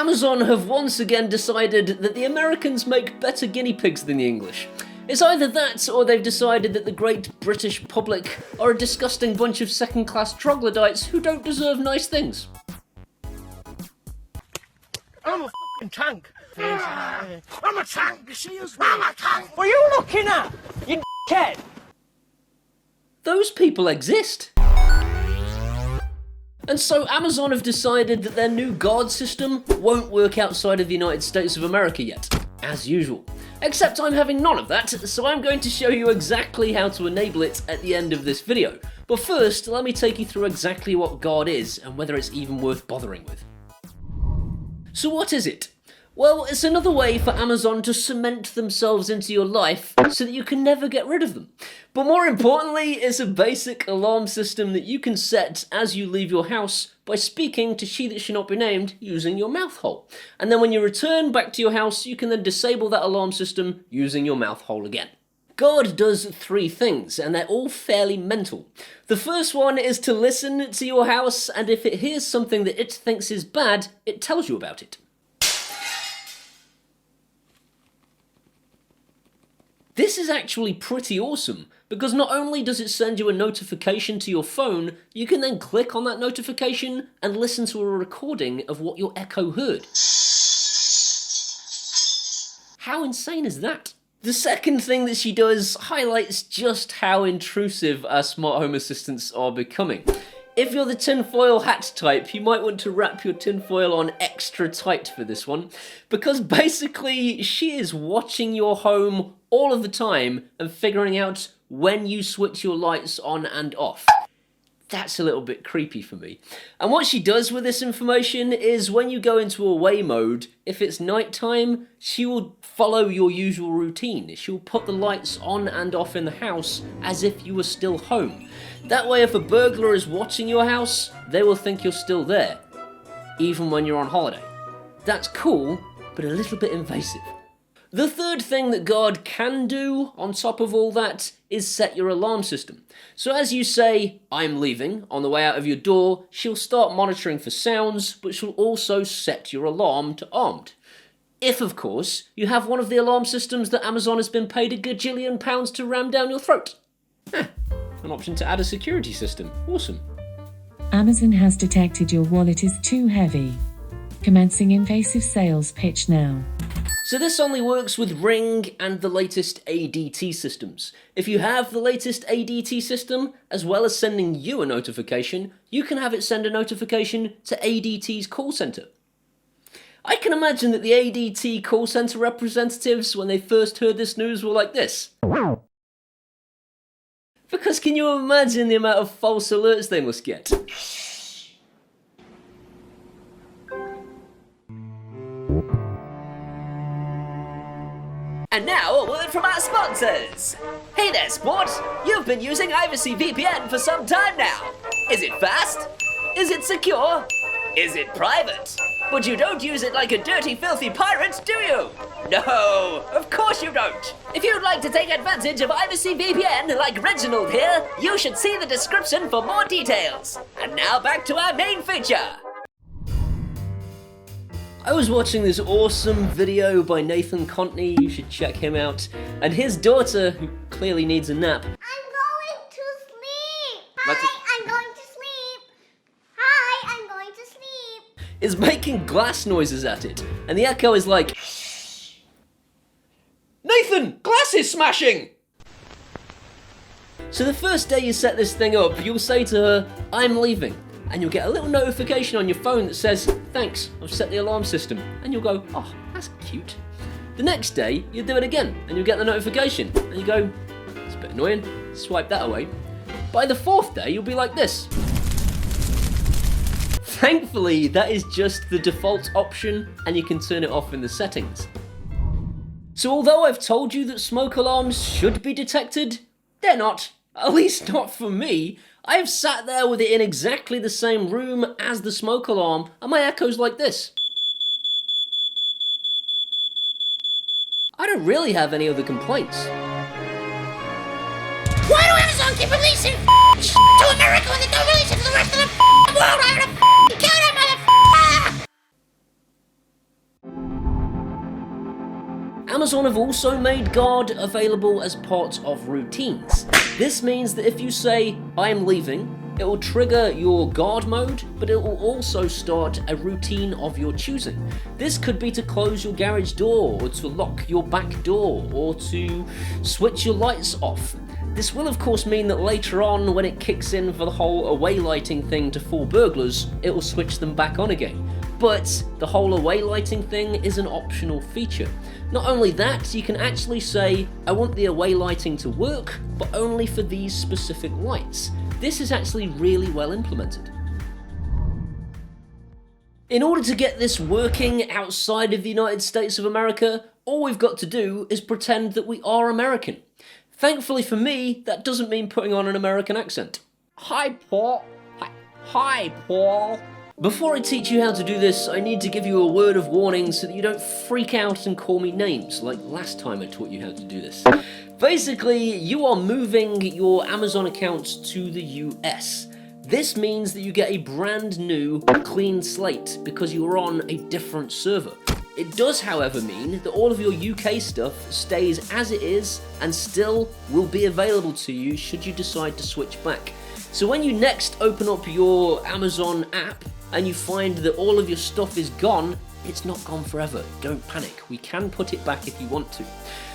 Amazon have once again decided that the Americans make better guinea pigs than the English. It's either that, or they've decided that the great British public are a disgusting bunch of second-class troglodytes who don't deserve nice things. I'm a f***ing tank. I'm a tank. I'm a tank. What are you looking at, you kid? Those people exist. And so Amazon have decided that their new guard system won't work outside of the United States of America yet, as usual. Except I'm having none of that, so I'm going to show you exactly how to enable it at the end of this video. But first, let me take you through exactly what guard is and whether it's even worth bothering with. So what is it? Well, it's another way for Amazon to cement themselves into your life so that you can never get rid of them. But more importantly, it's a basic alarm system that you can set as you leave your house by speaking to she that should not be named using your mouth hole. And then when you return back to your house, you can then disable that alarm system using your mouth hole again. Guard does three things, and they're all fairly mental. The first one is to listen to your house, and if it hears something that it thinks is bad, it tells you about it. This is actually pretty awesome, because not only does it send you a notification to your phone, you can then click on that notification and listen to a recording of what your Echo heard. How insane is that? The second thing that she does highlights just how intrusive our smart home assistants are becoming. If you're the tinfoil hat type, you might want to wrap your tinfoil on extra tight for this one, because basically she is watching your home all of the time and figuring out when you switch your lights on and off. That's a little bit creepy for me. And what she does with this information is when you go into away mode, if it's nighttime, she will follow your usual routine. She'll put the lights on and off in the house as if you were still home. That way, if a burglar is watching your house, they will think you're still there, even when you're on holiday. That's cool, but a little bit invasive. The third thing that Guard can do, on top of all that, is set your alarm system. So as you say, "I'm leaving," on the way out of your door, she'll start monitoring for sounds, but she'll also set your alarm to armed. If, of course, you have one of the alarm systems that Amazon has been paid £1 gajillion to ram down your throat. An option to add a security system. Awesome. Amazon has detected your wallet is too heavy. Commencing invasive sales pitch now. So this only works with Ring and the latest ADT systems. If you have the latest ADT system, as well as sending you a notification, you can have it send a notification to ADT's call center. I can imagine that the ADT call center representatives, when they first heard this news, were like this. Because can you imagine the amount of false alerts they must get? And now, a word from our sponsors. Hey there, sport. You've been using Ivacy VPN for some time now. Is it fast? Is it secure? Is it private? But you don't use it like a dirty, filthy pirate, do you? No, of course you don't. If you'd like to take advantage of Ivacy VPN like Reginald here, you should see the description for more details. And now back to our main feature. I was watching this awesome video by Nathan Contney, you should check him out, and his daughter, who clearly needs a nap. I'm going to sleep! Hi, I'm going to sleep! Hi, I'm going to sleep! Is making glass noises at it, and the Echo is like, "Shh! Nathan, glass is smashing!" So the first day you set this thing up, you'll say to her, "I'm leaving." And you'll get a little notification on your phone that says, "Thanks, I've set the alarm system." And you'll go, "Oh, that's cute." The next day, you do it again, and you'll get the notification. And you go, "It's a bit annoying, swipe that away." By the fourth day, you'll be like this. Thankfully, that is just the default option, and you can turn it off in the settings. So although I've told you that smoke alarms should be detected, they're not. At least not for me. I've sat there with it in exactly the same room as the smoke alarm, and my Echo's like this. I don't really have any other complaints. Why do Amazon keep releasing to America when they don't release it to the rest of the world? I'm gonna kill them, motherfucker! Amazon have also made guard available as part of routines. This means that if you say, I am leaving, it will trigger your guard mode, but it will also start a routine of your choosing. This could be to close your garage door, or to lock your back door, or to switch your lights off. This will of course mean that later on, when it kicks in for the whole away lighting thing to fool burglars, it will switch them back on again. But the whole away lighting thing is an optional feature. Not only that, you can actually say, I want the away lighting to work, but only for these specific lights. This is actually really well implemented. In order to get this working outside of the United States of America, all we've got to do is pretend that we are American. Thankfully for me, that doesn't mean putting on an American accent. Hi, Paul. Hi, Paul. Before I teach you how to do this, I need to give you a word of warning so that you don't freak out and call me names like last time I taught you how to do this. Basically, you are moving your Amazon account to the US. This means that you get a brand new, clean slate because you are on a different server. It does, however, mean that all of your UK stuff stays as it is and still will be available to you should you decide to switch back. So when you next open up your Amazon app and you find that all of your stuff is gone, it's not gone forever. Don't panic. We can put it back if you want to.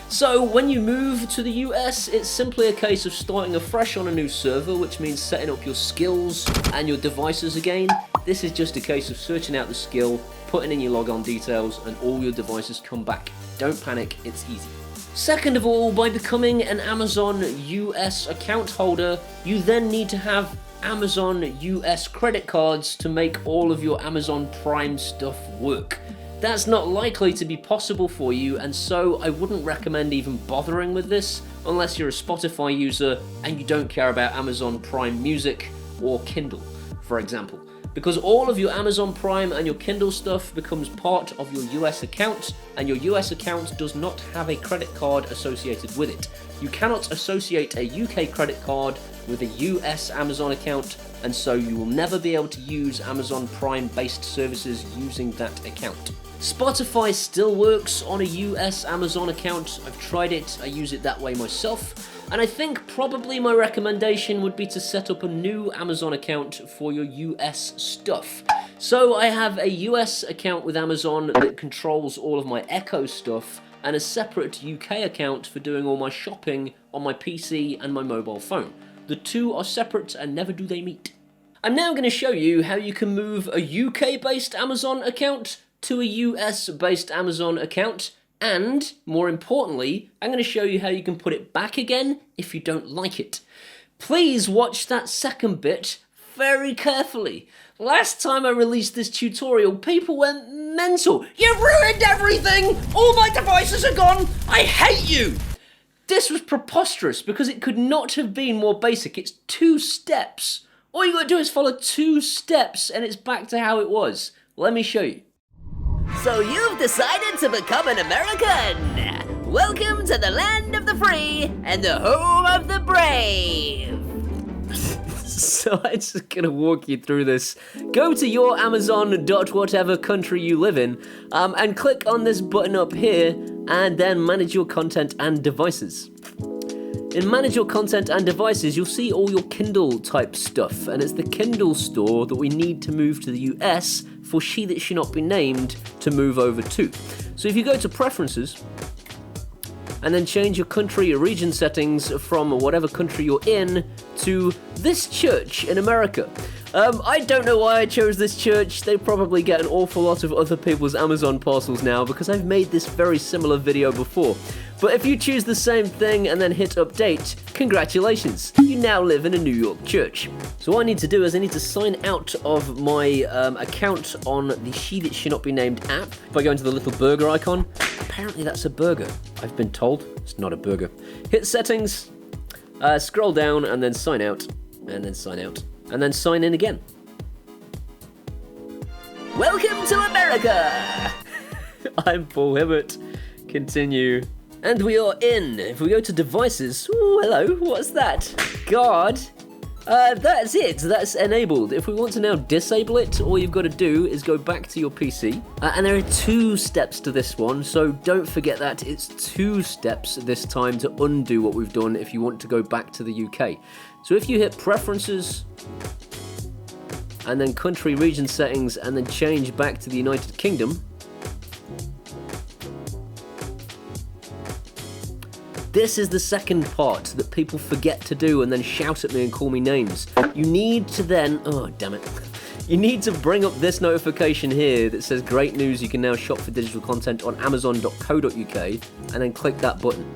So when you move to the US, it's simply a case of starting afresh on a new server, which means setting up your skills and your devices again. This is just a case of searching out the skill, putting in your logon details, and all your devices come back. Don't panic, it's easy. Second of all, by becoming an Amazon US account holder, you then need to have Amazon US credit cards to make all of your Amazon Prime stuff work. That's not likely to be possible for you, and so I wouldn't recommend even bothering with this unless you're a Spotify user and you don't care about Amazon Prime Music or Kindle, for example. Because all of your Amazon Prime and your Kindle stuff becomes part of your US account, and your US account does not have a credit card associated with it. You cannot associate a UK credit card with a US Amazon account, and so you will never be able to use Amazon Prime based services using that account. Spotify still works on a US Amazon account. I've tried it, I use it that way myself, and I think probably my recommendation would be to set up a new Amazon account for your US stuff. So I have a US account with Amazon that controls all of my Echo stuff, and a separate UK account for doing all my shopping on my PC and my mobile phone. The two are separate and never do they meet. I'm now going to show you how you can move a UK-based Amazon account to a US-based Amazon account, and, more importantly, I'm going to show you how you can put it back again if you don't like it. Please watch that second bit very carefully. Last time I released this tutorial, people went mental. You've ruined everything! All my devices are gone! I hate you! This was preposterous because it could not have been more basic. It's 2 steps. All you gotta do is follow 2 steps and it's back to how it was. Let me show you. So you've decided to become an American! Welcome to the land of the free and the home of the brave! So I'm just gonna walk you through this. Go to your Amazon.whatever country you live in, and click on this button up here, and then manage your content and devices. In manage your content and devices, you'll see all your Kindle type stuff, and it's the Kindle store that we need to move to the US for She That Should Not Be Named to move over to. So if you go to preferences, and then change your country or region settings from whatever country you're in to this church in America. I don't know why I chose this church. They probably get an awful lot of other people's Amazon parcels now because I've made this very similar video before. But if you choose the same thing and then hit update, congratulations, you now live in a New York church. So what I need to do is I need to sign out of my account on the She That Should Not Be Named app. If I go into the little burger icon, apparently that's a burger. I've been told it's not a burger. Hit settings, scroll down and then sign out, and then sign out, and then sign in again. Welcome to America! I'm Paul Hibbert. Continue. And we are in. If we go to devices, ooh, hello, what's that? Guard. That's it, that's enabled. If we want to now disable it, all you've got to do is go back to your PC. And there are 2 steps to this one, so don't forget that. It's 2 steps this time to undo what we've done if you want to go back to the UK. So if you hit Preferences, and then Country Region Settings, and then change back to the United Kingdom, this is the second part that people forget to do and then shout at me and call me names. You need to then, oh damn it, you need to bring up this notification here that says great news, you can now shop for digital content on amazon.co.uk, and then click that button.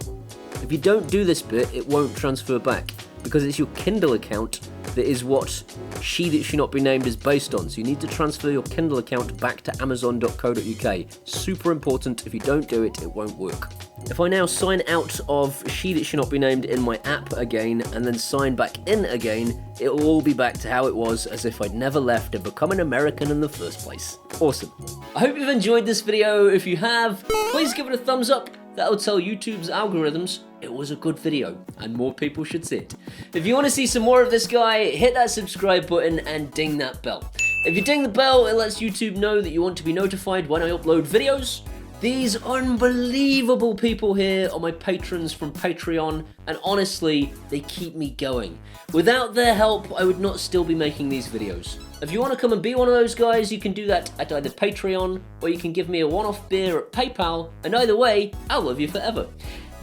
If you don't do this bit, it won't transfer back, because it's your Kindle account that is what She That Should Not Be Named is based on. So you need to transfer your Kindle account back to amazon.co.uk. Super important. If you don't do it, it won't work. If I now sign out of She That Should Not Be Named in my app again, and then sign back in again, it will all be back to how it was, as if I'd never left and become an American in the first place. Awesome. I hope you've enjoyed this video. If you have, please give it a thumbs up. That'll tell YouTube's algorithms it was a good video and more people should see it. If you want to see some more of this guy, hit that subscribe button and ding that bell. If you ding the bell, it lets YouTube know that you want to be notified when I upload videos. These unbelievable people here are my patrons from Patreon, and honestly, they keep me going. Without their help, I would not still be making these videos. If you want to come and be one of those guys, you can do that at either Patreon, or you can give me a one-off beer at PayPal, and either way, I'll love you forever.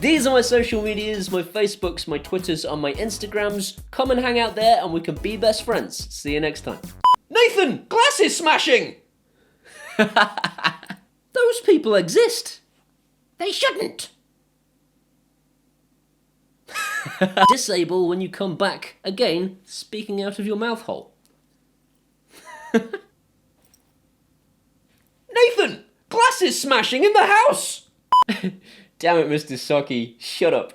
These are my social medias, my Facebooks, my Twitters, and my Instagrams. Come and hang out there and we can be best friends. See you next time. Nathan, glasses smashing! Those people exist. They shouldn't. Disable when you come back, again, speaking out of your mouth hole. Nathan, glasses smashing in the house! Damn it, Mr. Socky, shut up.